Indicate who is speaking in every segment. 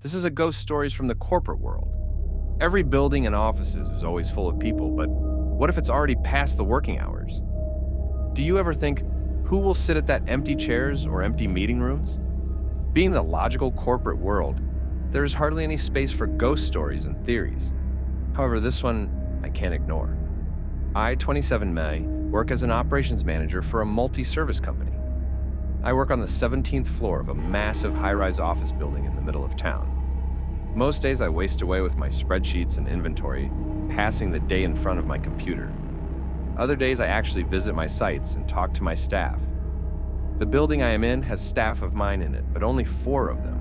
Speaker 1: This is a ghost stories from the corporate world. Every building and offices is always full of people, but what if it's already past the working hours? Do you ever think, who will sit at that empty chairs or empty meeting rooms? Being the logical corporate world, there is hardly any space for ghost stories and theories. However, this one I can't ignore. I, 27 May, work as an operations manager for a multi-service company. I work on the 17th floor of a massive high-rise office building in the middle of town. Most days I waste away with my spreadsheets and inventory, passing the day in front of my computer. Other days I actually visit my sites and talk to my staff. The building I am in has staff of mine in it, but only 4 of them.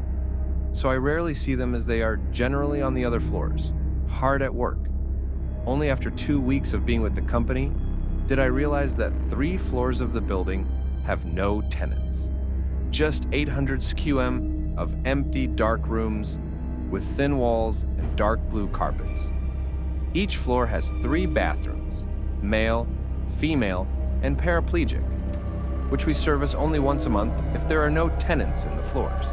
Speaker 1: So I rarely see them as they are generally on the other floors, hard at work. Only after 2 weeks of being with the company did I realize that 3 floors of the building have no tenants. Just 800 sqm of empty, dark rooms with thin walls and dark blue carpets. Each floor has 3 bathrooms, male, female, and paraplegic, which we service only once a month if there are no tenants in the floors.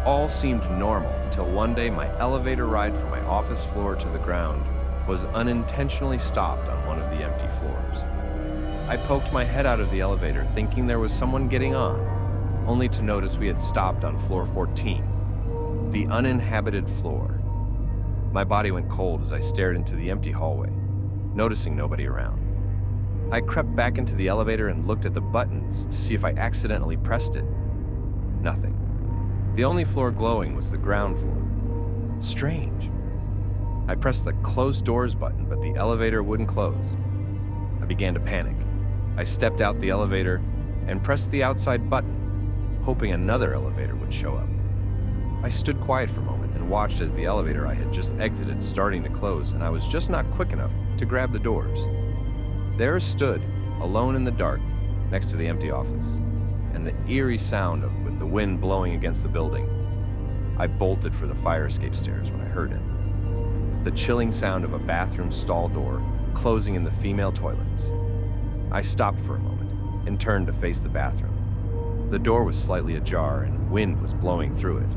Speaker 1: All seemed normal until one day my elevator ride from my office floor to the ground was unintentionally stopped on one of the empty floors. I poked my head out of the elevator thinking there was someone getting on, only to notice we had stopped on floor 14, the uninhabited floor. My body went cold as I stared into the empty hallway, noticing nobody around. I crept back into the elevator and looked at the buttons to see if I accidentally pressed it. Nothing. The only floor glowing was the ground floor. Strange. I pressed the close doors button, but the elevator wouldn't close. I began to panic. I stepped out the elevator and pressed the outside button, hoping another elevator would show up. I stood quiet for a moment and watched as the elevator I had just exited starting to close, and I was just not quick enough to grab the doors. There I stood, alone in the dark, next to the empty office, and the eerie sound with the wind blowing against the building. I bolted for the fire escape stairs when I heard it. The chilling sound of a bathroom stall door closing in the female toilets. I stopped for a moment and turned to face the bathroom. The door was slightly ajar and wind was blowing through it.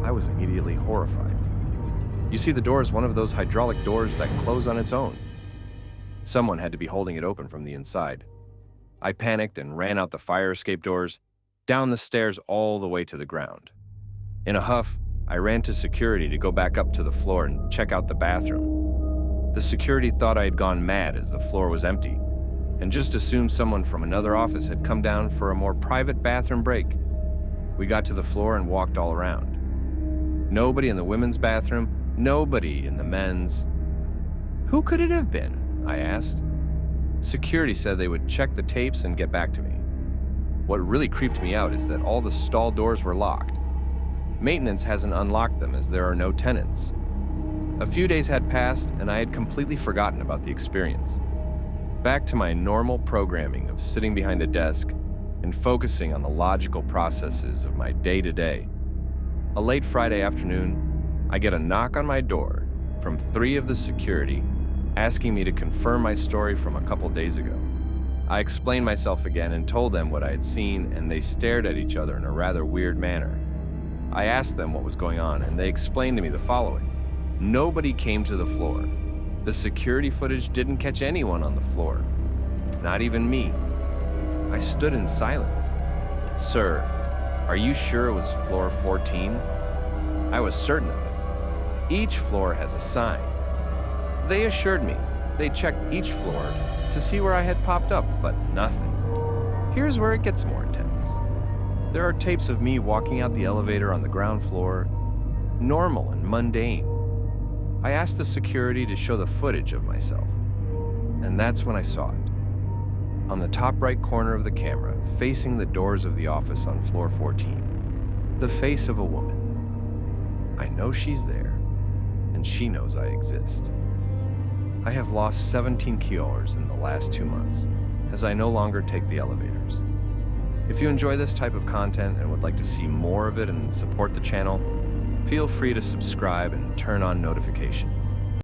Speaker 1: I was immediately horrified. You see, the door is one of those hydraulic doors that close on its own. Someone had to be holding it open from the inside. I panicked and ran out the fire escape doors, down the stairs all the way to the ground. In a huff, I ran to security to go back up to the floor and check out the bathroom. The security thought I had gone mad as the floor was empty, and just assumed someone from another office had come down for a more private bathroom break. We got to the floor and walked all around. Nobody in the women's bathroom, nobody in the men's. Who could it have been? I asked. Security said they would check the tapes and get back to me. What really creeped me out is that all the stall doors were locked. Maintenance hasn't unlocked them as there are no tenants. A few days had passed and I had completely forgotten about the experience. Back to my normal programming of sitting behind a desk and focusing on the logical processes of my day-to-day. A late Friday afternoon, I get a knock on my door from 3 of the security asking me to confirm my story from a couple days ago. I explained myself again and told them what I had seen, and they stared at each other in a rather weird manner. I asked them what was going on, and they explained to me the following. Nobody came to the floor. The security footage didn't catch anyone on the floor. Not even me. I stood in silence. Sir, are you sure it was floor 14? I was certain of it. Each floor has a sign. They assured me they checked each floor to see where I had popped up, but nothing. Here's where it gets more intense. There are tapes of me walking out the elevator on the ground floor, normal and mundane. I asked the security to show the footage of myself, and that's when I saw it. On the top right corner of the camera, facing the doors of the office on floor 14, the face of a woman. I know she's there, and she knows I exist. I have lost 17 kilos in the last 2 months, as I no longer take the elevators. If you enjoy this type of content and would like to see more of it and support the channel, feel free to subscribe and turn on notifications.